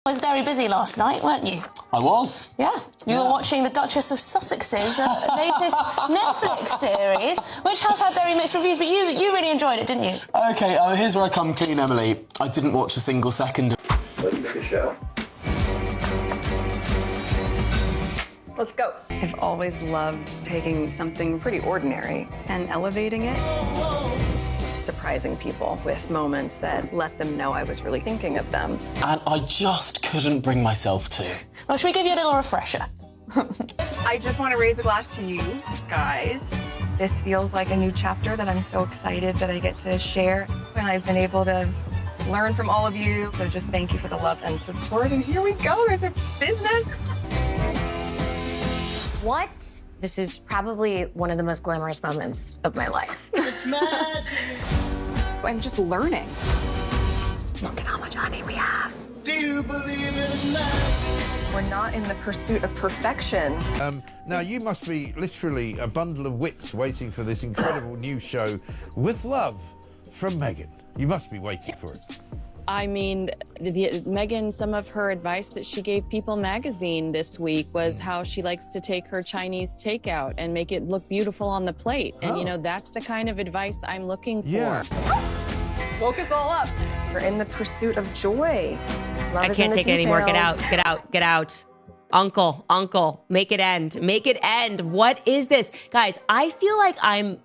Was very busy last night, weren't you? I was. Yeah. You were watching the Duchess of Sussex's latest Netflix series, which has had very mixed reviews, but you really enjoyed it, didn't you? OK, here's where I come clean, Emily. I didn't watch a single second. Let's make a show. Let's go. I've always loved taking something pretty ordinary and elevating it. Surprising people with moments that let them know I was really thinking of them. And I just couldn't bring myself to. Well, should we give you a little refresher? I just want to raise a glass to you guys. This feels like a new chapter that I'm so excited that I get to share. And I've been able to learn from all of you. So just thank you for the love and support. And here we go, there's a business. What? This is probably one of the most glamorous moments of my life. It's magic. I'm just learning. Look at how much honey we have. Do you believe in magic? We're not in the pursuit of perfection. Now, you must be literally a bundle of wits waiting for this incredible new show, With Love, from Meghan. You must be waiting for it. I mean, Meghan, some of her advice that she gave People magazine this week was how she likes to take her Chinese takeout and make it look beautiful on the plate. And, you know, that's the kind of advice I'm looking for. Yeah. Woke us all up. We're in the pursuit of joy. Love I is can't in the take it anymore. Get details. out, get out, get out. Uncle, make it end. Make it end. What is this? Guys, I feel like I'm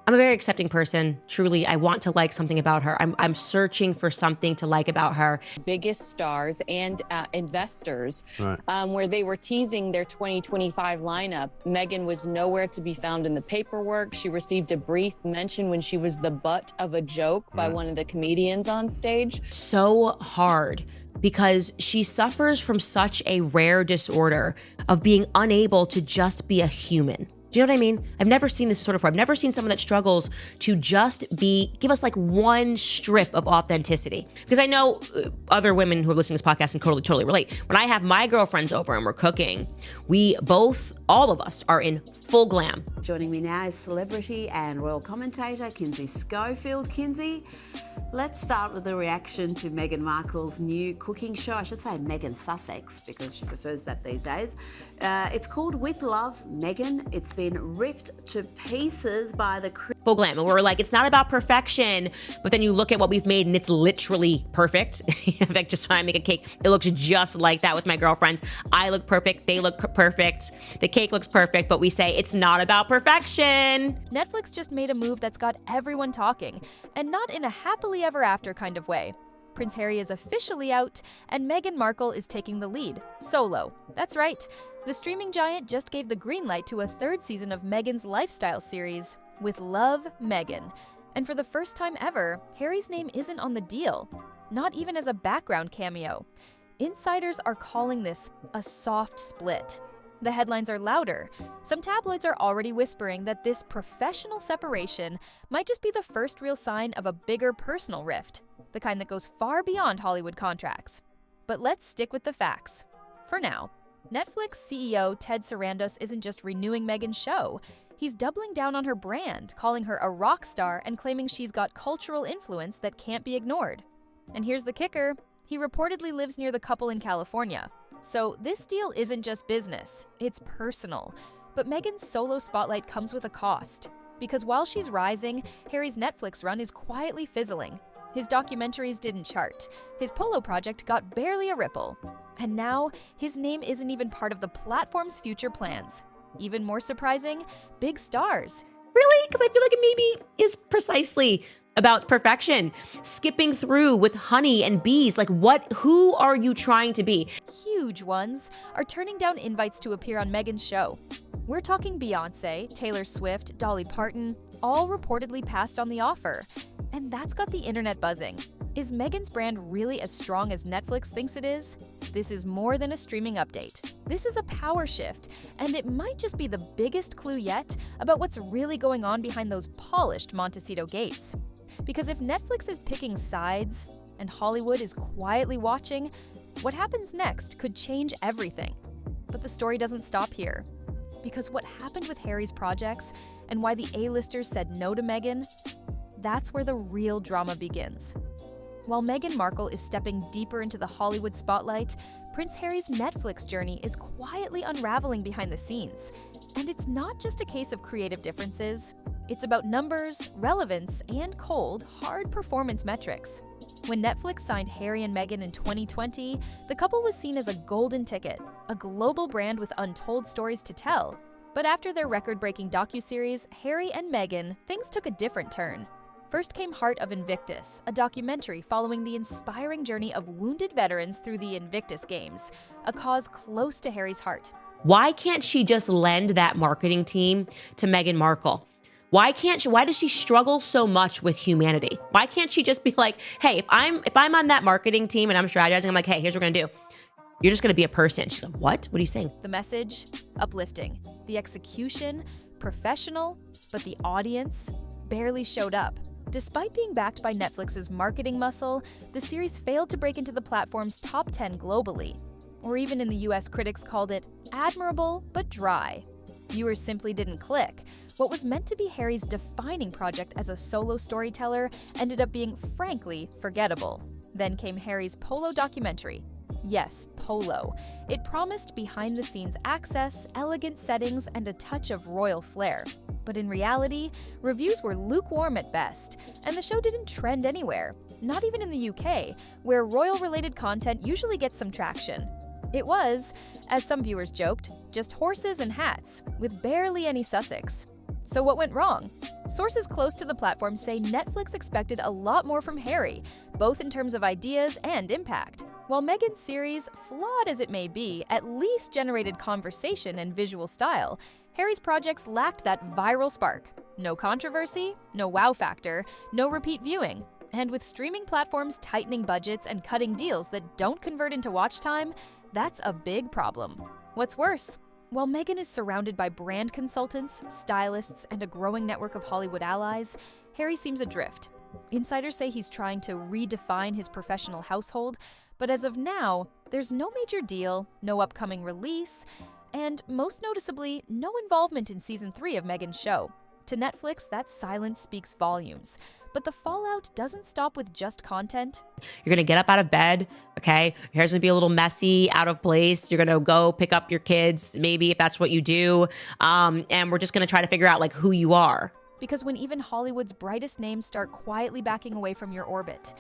a very accepting person. Truly, I want to like something about her. I'm searching for something to like about her. Biggest stars and investors, where they were teasing their 2025 lineup. Meghan was nowhere to be found in the paperwork. She received a brief mention when she was the butt of a joke by one of the comedians on stage. So hard because she suffers from such a rare disorder of being unable to just be a human. Do you know what I mean? I've never seen this sort of before. I've never seen someone that struggles to just give us like one strip of authenticity. Because I know other women who are listening to this podcast and totally relate. When I have my girlfriends over and we're cooking, all of us are in full glam. Joining me now is celebrity and royal commentator Kinsey Schofield. Kinsey, let's start with the reaction to Meghan Markle's new cooking show. I should say Meghan Sussex because she prefers that these days. It's called With Love, Meghan. It's been ripped to pieces by the full glam. And we're like, it's not about perfection, but then you look at what we've made and it's literally perfect. In fact, just when I make a cake, it looks just like that with my girlfriends. I look perfect, they look perfect, the cake looks perfect, but we say it's not about perfection. Netflix just made a move that's got everyone talking, and not in a happily ever after kind of way. Prince Harry is officially out, and Meghan Markle is taking the lead, solo. That's right. The streaming giant just gave the green light to a third season of Meghan's lifestyle series, With Love, Meghan. And for the first time ever, Harry's name isn't on the deal, not even as a background cameo. Insiders are calling this a soft split. The headlines are louder. Some tabloids are already whispering that this professional separation might just be the first real sign of a bigger personal rift, the kind that goes far beyond Hollywood contracts. But let's stick with the facts. For now, Netflix CEO Ted Sarandos isn't just renewing Meghan's show. He's doubling down on her brand, calling her a rock star and claiming she's got cultural influence that can't be ignored. And here's the kicker. He reportedly lives near the couple in California. So this deal isn't just business, it's personal. But Meghan's solo spotlight comes with a cost. Because while she's rising, Harry's Netflix run is quietly fizzling. His documentaries didn't chart. His polo project got barely a ripple. And now, his name isn't even part of the platform's future plans. Even more surprising, big stars. Really? Because I feel like it maybe is precisely about perfection. Skipping through with honey and bees. Like who are you trying to be? Huge ones are turning down invites to appear on Meghan's show. We're talking Beyonce, Taylor Swift, Dolly Parton, all reportedly passed on the offer. And that's got the internet buzzing. Is Meghan's brand really as strong as Netflix thinks it is? This is more than a streaming update. This is a power shift, and it might just be the biggest clue yet about what's really going on behind those polished Montecito gates. Because if Netflix is picking sides, and Hollywood is quietly watching, what happens next could change everything. But the story doesn't stop here. Because what happened with Harry's projects, and why the A-listers said no to Meghan, that's where the real drama begins. While Meghan Markle is stepping deeper into the Hollywood spotlight, Prince Harry's Netflix journey is quietly unraveling behind the scenes. And it's not just a case of creative differences. It's about numbers, relevance, and cold, hard performance metrics. When Netflix signed Harry and Meghan in 2020, the couple was seen as a golden ticket, a global brand with untold stories to tell. But after their record-breaking docuseries, Harry and Meghan, things took a different turn. First came Heart of Invictus, a documentary following the inspiring journey of wounded veterans through the Invictus Games, a cause close to Harry's heart. Why can't she just lend that marketing team to Meghan Markle? Why does she struggle so much with humanity? Why can't she just be like, hey, if I'm on that marketing team and I'm strategizing, I'm like, hey, here's what we're gonna do. You're just gonna be a person. She's like, what? What are you saying? The message, uplifting. The execution, professional, but the audience barely showed up. Despite being backed by Netflix's marketing muscle, the series failed to break into the platform's top 10 globally. Or even in the US, critics called it admirable but dry. Viewers simply didn't click. What was meant to be Harry's defining project as a solo storyteller ended up being frankly forgettable. Then came Harry's Polo documentary. Yes, Polo. It promised behind-the-scenes access, elegant settings, and a touch of royal flair. But in reality, reviews were lukewarm at best, and the show didn't trend anywhere, not even in the UK, where royal-related content usually gets some traction. It was, as some viewers joked, just horses and hats, with barely any Sussex. So what went wrong? Sources close to the platform say Netflix expected a lot more from Harry, both in terms of ideas and impact. While Meghan's series, flawed as it may be, at least generated conversation and visual style, Harry's projects lacked that viral spark. No controversy, no wow factor, no repeat viewing. And with streaming platforms tightening budgets and cutting deals that don't convert into watch time, that's a big problem. What's worse? While Meghan is surrounded by brand consultants, stylists, and a growing network of Hollywood allies, Harry seems adrift. Insiders say he's trying to redefine his professional household, but as of now, there's no major deal, no upcoming release, and most noticeably, no involvement in season 3 of Meghan's show. To Netflix, that silence speaks volumes. But the fallout doesn't stop with just content. You're gonna get up out of bed, okay? Your hair's gonna be a little messy, out of place. You're gonna go pick up your kids, maybe if that's what you do. And we're just gonna try to figure out like who you are. Because when even Hollywood's brightest names start quietly backing away from your orbit,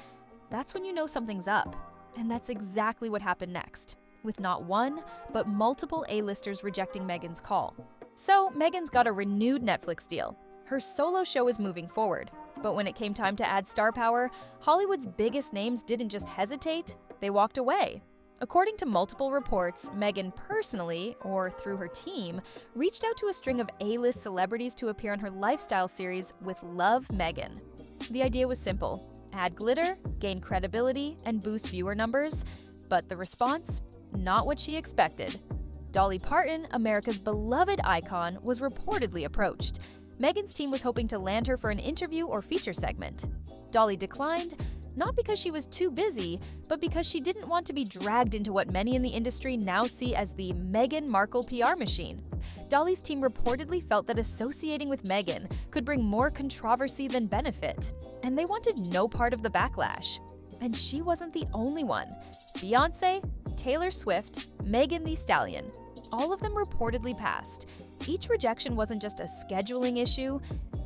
that's when you know something's up. And that's exactly what happened next, with not one, but multiple A-listers rejecting Meghan's call. So Meghan's got a renewed Netflix deal. Her solo show is moving forward. But when it came time to add star power, Hollywood's biggest names didn't just hesitate, they walked away. According to multiple reports, Meghan personally, or through her team, reached out to a string of A-list celebrities to appear on her lifestyle series with Love Meghan. The idea was simple: add glitter, gain credibility, and boost viewer numbers. But the response? Not what she expected. Dolly Parton, America's beloved icon, was reportedly approached. Meghan's team was hoping to land her for an interview or feature segment. Dolly declined, not because she was too busy, but because she didn't want to be dragged into what many in the industry now see as the Meghan Markle PR machine. Dolly's team reportedly felt that associating with Meghan could bring more controversy than benefit, and they wanted no part of the backlash. And she wasn't the only one. Beyoncé, Taylor Swift, Megan Thee Stallion, all of them reportedly passed. Each rejection wasn't just a scheduling issue,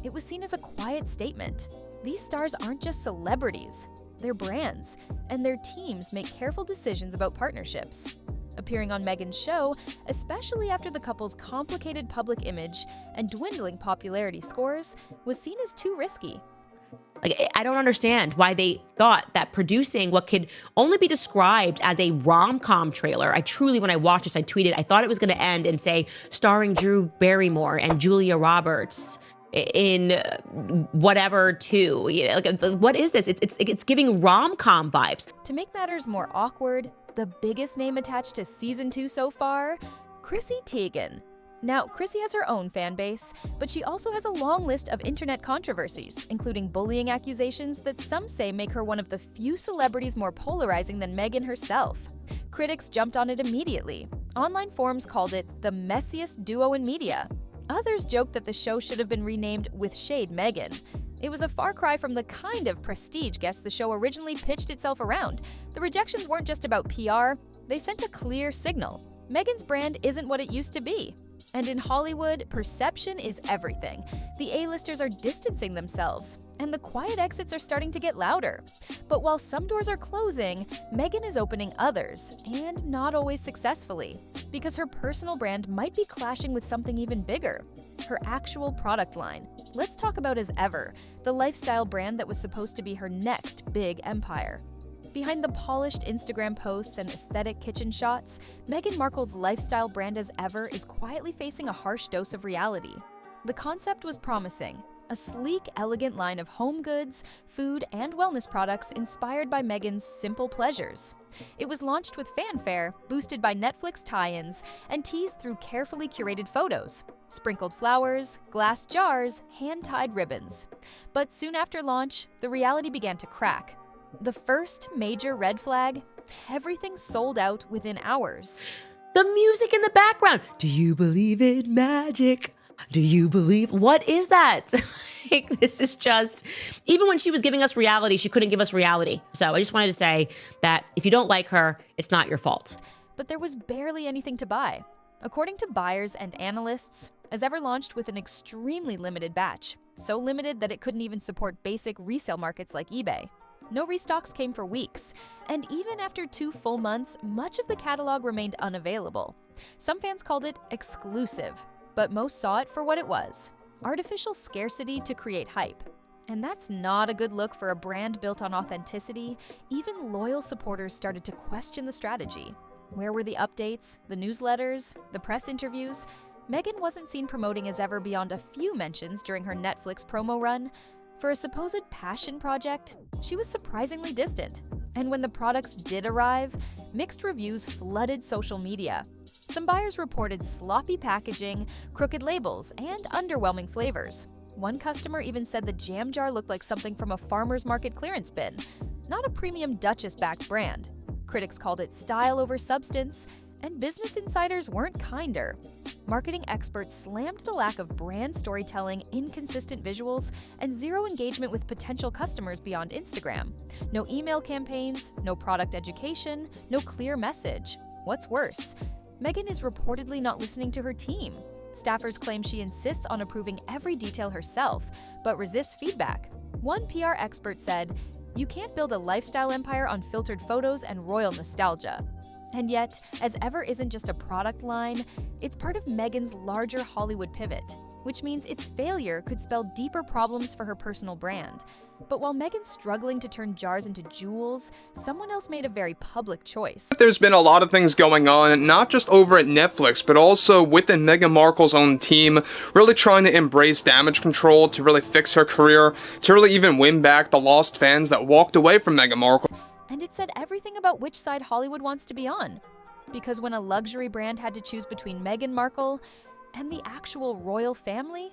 it was seen as a quiet statement. These stars aren't just celebrities, they're brands, and their teams make careful decisions about partnerships. Appearing on Meghan's show, especially after the couple's complicated public image and dwindling popularity scores, was seen as too risky. Like, I don't understand why they thought that producing what could only be described as a rom-com trailer. I truly, when I watched this, I tweeted, I thought it was going to end and say, starring Drew Barrymore and Julia Roberts in whatever too. You know, like, what is this? It's giving rom-com vibes. To make matters more awkward, the biggest name attached to season 2 so far, Chrissy Teigen. Now, Chrissy has her own fan base, but she also has a long list of internet controversies, including bullying accusations that some say make her one of the few celebrities more polarizing than Meghan herself. Critics jumped on it immediately. Online forums called it the messiest duo in media. Others joked that the show should have been renamed With Shade Meghan. It was a far cry from the kind of prestige guest the show originally pitched itself around. The rejections weren't just about PR, they sent a clear signal. Meghan's brand isn't what it used to be. And in Hollywood, perception is everything. The A-listers are distancing themselves, and the quiet exits are starting to get louder. But while some doors are closing, Meghan is opening others, and not always successfully, because her personal brand might be clashing with something even bigger, her actual product line. Let's talk about As Ever, the lifestyle brand that was supposed to be her next big empire. Behind the polished Instagram posts and aesthetic kitchen shots, Meghan Markle's lifestyle brand As Ever is quietly facing a harsh dose of reality. The concept was promising, a sleek, elegant line of home goods, food, and wellness products inspired by Meghan's simple pleasures. It was launched with fanfare, boosted by Netflix tie-ins, and teased through carefully curated photos, sprinkled flowers, glass jars, hand-tied ribbons. But soon after launch, the reality began to crack. The first major red flag, everything sold out within hours. The music in the background. Do you believe in magic? Do you believe? What is that? Like, this is just, even when she was giving us reality, she couldn't give us reality. So I just wanted to say that if you don't like her, it's not your fault. But there was barely anything to buy. According to buyers and analysts, As Ever launched with an extremely limited batch, so limited that it couldn't even support basic resale markets like eBay. No restocks came for weeks, and even after 2 full months, much of the catalog remained unavailable. Some fans called it exclusive, but most saw it for what it was: artificial scarcity to create hype. And that's not a good look for a brand built on authenticity. Even loyal supporters started to question the strategy. Where were the updates, the newsletters, the press interviews? Meghan wasn't seen promoting As Ever beyond a few mentions during her Netflix promo run. For a supposed passion project, she was surprisingly distant. And when the products did arrive, mixed reviews flooded social media. Some buyers reported sloppy packaging, crooked labels, and underwhelming flavors. One customer even said the jam jar looked like something from a farmer's market clearance bin, not a premium Duchess-backed brand. Critics called it style over substance, and business insiders weren't kinder. Marketing experts slammed the lack of brand storytelling, inconsistent visuals, and zero engagement with potential customers beyond Instagram. No email campaigns, no product education, no clear message. What's worse, Meghan is reportedly not listening to her team. Staffers claim she insists on approving every detail herself, but resists feedback. One PR expert said, "You can't build a lifestyle empire on filtered photos and royal nostalgia." And yet, As Ever isn't just a product line, it's part of Meghan's larger Hollywood pivot, which means its failure could spell deeper problems for her personal brand. But while Meghan's struggling to turn jars into jewels, someone else made a very public choice. There's been a lot of things going on, not just over at Netflix, but also within Meghan Markle's own team, really trying to embrace damage control to really fix her career, to really even win back the lost fans that walked away from Meghan Markle. And it said everything about which side Hollywood wants to be on. Because when a luxury brand had to choose between Meghan Markle and the actual royal family,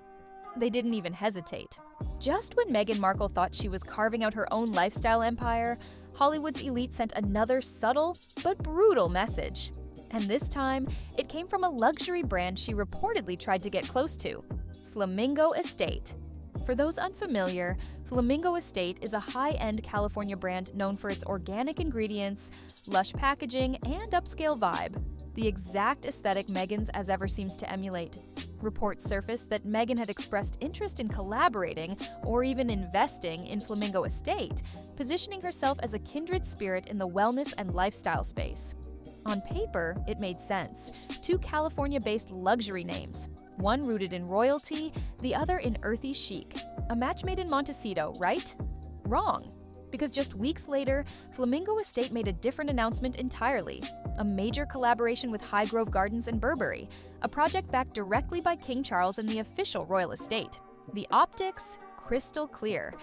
they didn't even hesitate. Just when Meghan Markle thought she was carving out her own lifestyle empire, Hollywood's elite sent another subtle but brutal message. And this time, it came from a luxury brand she reportedly tried to get close to: Flamingo Estate. For those unfamiliar, Flamingo Estate is a high-end California brand known for its organic ingredients, lush packaging, and upscale vibe, the exact aesthetic Meghan's As Ever seems to emulate. Reports surfaced that Meghan had expressed interest in collaborating or even investing in Flamingo Estate, positioning herself as a kindred spirit in the wellness and lifestyle space. On paper, it made sense. 2 California-based luxury names, one rooted in royalty, the other in earthy chic. A match made in Montecito, right? Wrong. Because just weeks later, Flamingo Estate made a different announcement entirely. A major collaboration with Highgrove Gardens and Burberry, a project backed directly by King Charles and the official royal estate. The optics, crystal clear.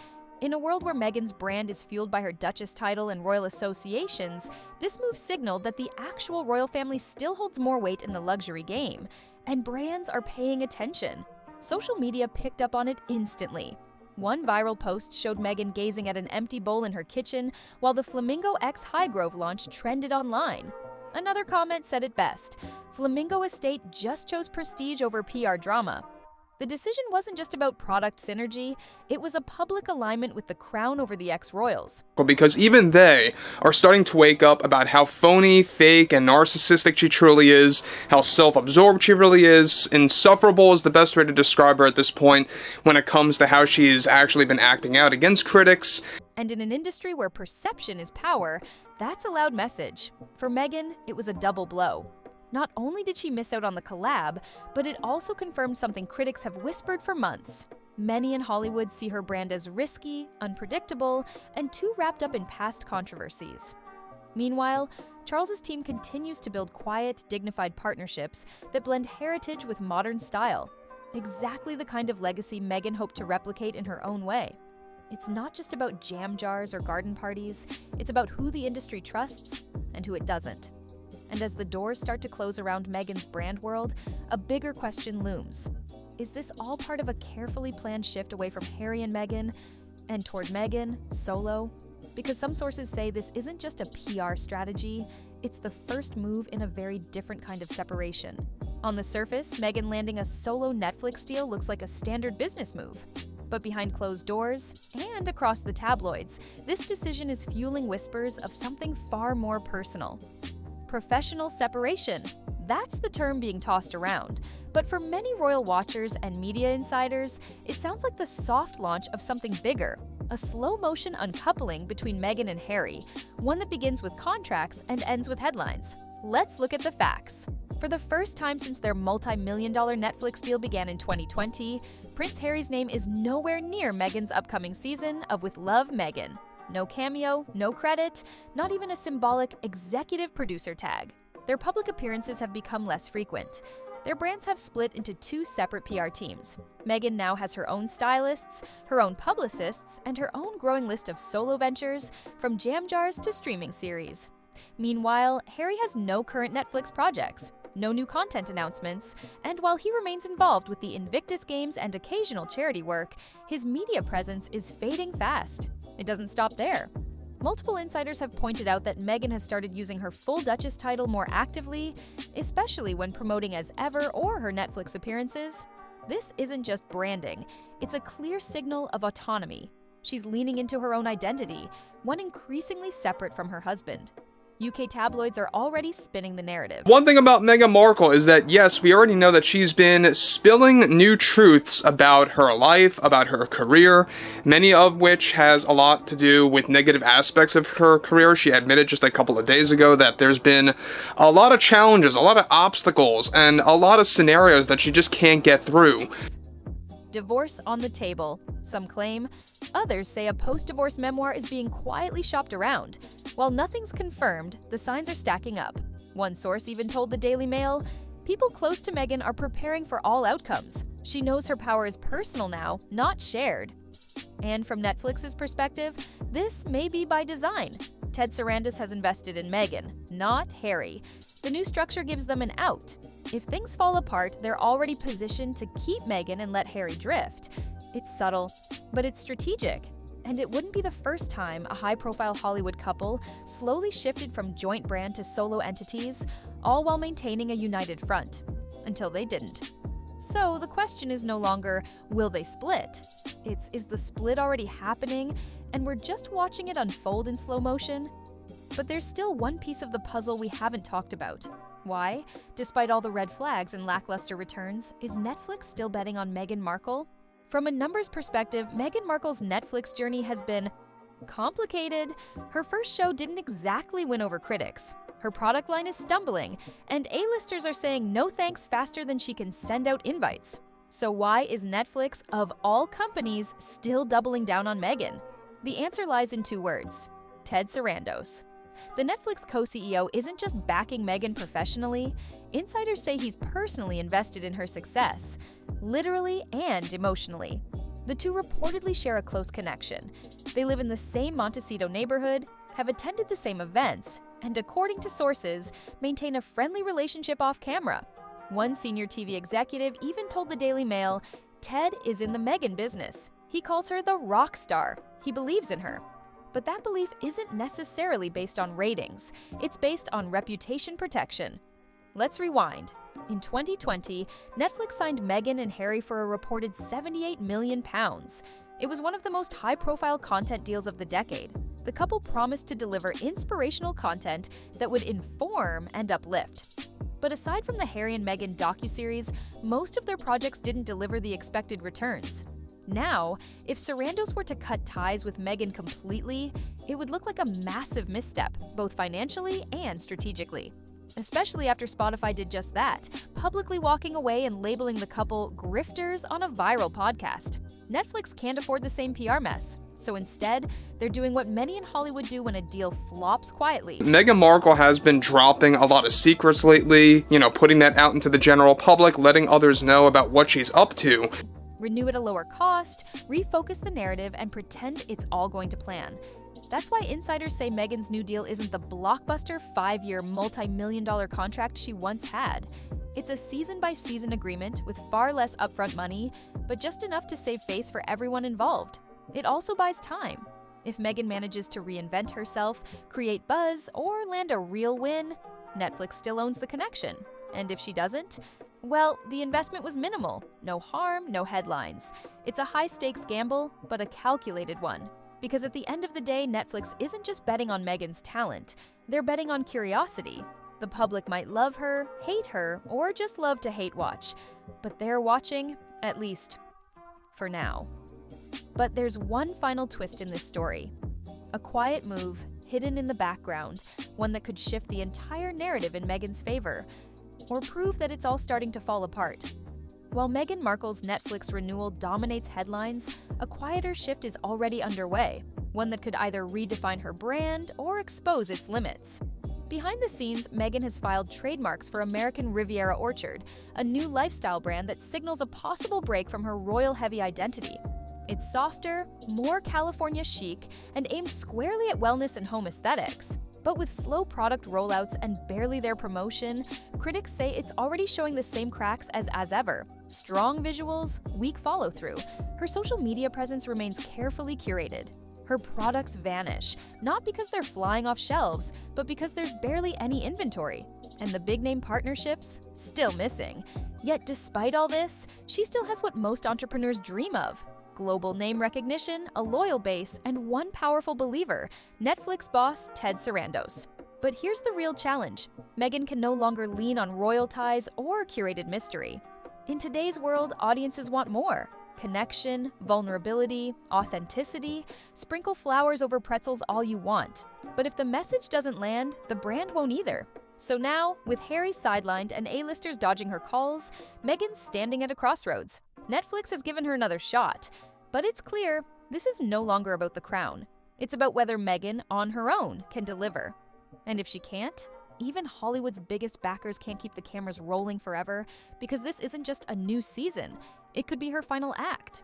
In a world where Meghan's brand is fueled by her Duchess title and royal associations, this move signaled that the actual royal family still holds more weight in the luxury game, and brands are paying attention. Social media picked up on it instantly. One viral post showed Meghan gazing at an empty bowl in her kitchen, while the Flamingo X Highgrove launch trended online. Another comment said it best: Flamingo Estate just chose prestige over PR drama. The decision wasn't just about product synergy, it was a public alignment with the crown over the ex-royals. Because even they are starting to wake up about how phony, fake, and narcissistic she truly is, how self-absorbed she really is. Insufferable is the best way to describe her at this point when it comes to how she's actually been acting out against critics. And in an industry where perception is power, that's a loud message. For Meghan, it was a double blow. Not only did she miss out on the collab, but it also confirmed something critics have whispered for months. Many in Hollywood see her brand as risky, unpredictable, and too wrapped up in past controversies. Meanwhile, Charles's team continues to build quiet, dignified partnerships that blend heritage with modern style. Exactly the kind of legacy Meghan hoped to replicate in her own way. It's not just about jam jars or garden parties, it's about who the industry trusts and who it doesn't. And as the doors start to close around Meghan's brand world, a bigger question looms. Is this all part of a carefully planned shift away from Harry and Meghan and toward Meghan solo? Because some sources say this isn't just a PR strategy, it's the first move in a very different kind of separation. On the surface, Meghan landing a solo Netflix deal looks like a standard business move. But behind closed doors, and across the tabloids, this decision is fueling whispers of something far more personal. Professional separation. That's the term being tossed around. But for many royal watchers and media insiders, it sounds like the soft launch of something bigger, a slow-motion uncoupling between Meghan and Harry, one that begins with contracts and ends with headlines. Let's look at the facts. For the first time since their multi-million-dollar Netflix deal began in 2020, Prince Harry's name is nowhere near Meghan's upcoming season of With Love, Meghan. No cameo, no credit, not even a symbolic executive producer tag. Their public appearances have become less frequent. Their brands have split into two separate PR teams. Meghan now has her own stylists, her own publicists, and her own growing list of solo ventures, from jam jars to streaming series. Meanwhile, Harry has no current Netflix projects, no new content announcements, and while he remains involved with the Invictus Games and occasional charity work, his media presence is fading fast. It doesn't stop there. Multiple insiders have pointed out that Meghan has started using her full Duchess title more actively, especially when promoting as ever or her Netflix appearances. This isn't just branding, it's a clear signal of autonomy. She's leaning into her own identity, one increasingly separate from her husband. UK tabloids are already spinning the narrative. One thing about Meghan Markle is that, yes, we already know that she's been spilling new truths about her life, about her career, many of which has a lot to do with negative aspects of her career. She admitted just a couple of days ago that there's been a lot of challenges, a lot of obstacles, and a lot of scenarios that she just can't get through. Divorce on the table, some claim. Others say a post-divorce memoir is being quietly shopped around. While nothing's confirmed, the signs are stacking up. One source even told the Daily Mail, people close to Meghan are preparing for all outcomes. She knows her power is personal now, not shared. And from Netflix's perspective, this may be by design. Ted Sarandos has invested in Meghan, not Harry. The new structure gives them an out. If things fall apart, they're already positioned to keep Meghan and let Harry drift. It's subtle, but it's strategic. And it wouldn't be the first time a high-profile Hollywood couple slowly shifted from joint brand to solo entities, all while maintaining a united front. Until they didn't. So the question is no longer, will they split? It's, is the split already happening, and we're just watching it unfold in slow motion? But there's still one piece of the puzzle we haven't talked about. Why, despite all the red flags and lackluster returns, is Netflix still betting on Meghan Markle? From a numbers perspective, Meghan Markle's Netflix journey has been complicated. Her first show didn't exactly win over critics. Her product line is stumbling, and A-listers are saying no thanks faster than she can send out invites. So why is Netflix, of all companies, still doubling down on Meghan? The answer lies in two words: Ted Sarandos. The Netflix co-CEO isn't just backing Meghan professionally. Insiders say he's personally invested in her success, literally and emotionally. The two reportedly share a close connection. They live in the same Montecito neighborhood, have attended the same events, and according to sources, maintain a friendly relationship off-camera. One senior TV executive even told the Daily Mail, Ted is in the Meghan business. He calls her the rock star. He believes in her. But that belief isn't necessarily based on ratings. It's based on reputation protection. Let's rewind. In 2020, Netflix signed Meghan and Harry for a reported £78 million. It was one of the most high-profile content deals of the decade. The couple promised to deliver inspirational content that would inform and uplift. But aside from the Harry and Meghan docuseries, most of their projects didn't deliver the expected returns. Now, if Sarandos were to cut ties with Meghan completely, it would look like a massive misstep, both financially and strategically. Especially after Spotify did just that, publicly walking away and labeling the couple grifters on a viral podcast. Netflix can't afford the same PR mess. So instead, they're doing what many in Hollywood do when a deal flops quietly. Meghan Markle has been dropping a lot of secrets lately, putting that out into the general public, letting others know about what she's up to. Renew at a lower cost, refocus the narrative, and pretend it's all going to plan. That's why insiders say Meghan's new deal isn't the blockbuster 5-year, multi-million-dollar contract she once had. It's a season-by-season agreement with far less upfront money, but just enough to save face for everyone involved. It also buys time. If Meghan manages to reinvent herself, create buzz, or land a real win, Netflix still owns the connection. And if she doesn't, well, the investment was minimal. No harm, no headlines. It's a high-stakes gamble, but a calculated one. Because at the end of the day, Netflix isn't just betting on Meghan's talent, they're betting on curiosity. The public might love her, hate her, or just love to hate watch. But they're watching, at least for now. But there's one final twist in this story. A quiet move, hidden in the background, one that could shift the entire narrative in Meghan's favor, or prove that it's all starting to fall apart. While Meghan Markle's Netflix renewal dominates headlines, a quieter shift is already underway, one that could either redefine her brand or expose its limits. Behind the scenes, Meghan has filed trademarks for American Riviera Orchard, a new lifestyle brand that signals a possible break from her royal-heavy identity. It's softer, more California chic, and aimed squarely at wellness and home aesthetics. But with slow product rollouts and barely their promotion, critics say it's already showing the same cracks as ever. Strong visuals, weak follow-through. Her social media presence remains carefully curated. Her products vanish, not because they're flying off shelves, but because there's barely any inventory. And the big-name partnerships? Still missing. Yet despite all this, she still has what most entrepreneurs dream of. Global name recognition, a loyal base, and one powerful believer, Netflix boss Ted Sarandos. But here's the real challenge. Meghan can no longer lean on royal ties or curated mystery. In today's world, audiences want more. Connection, vulnerability, authenticity, sprinkle flowers over pretzels all you want. But if the message doesn't land, the brand won't either. So now, with Harry sidelined and A-listers dodging her calls, Meghan's standing at a crossroads. Netflix has given her another shot, but it's clear this is no longer about the crown. It's about whether Meghan, on her own, can deliver. And if she can't, even Hollywood's biggest backers can't keep the cameras rolling forever, because this isn't just a new season. It could be her final act.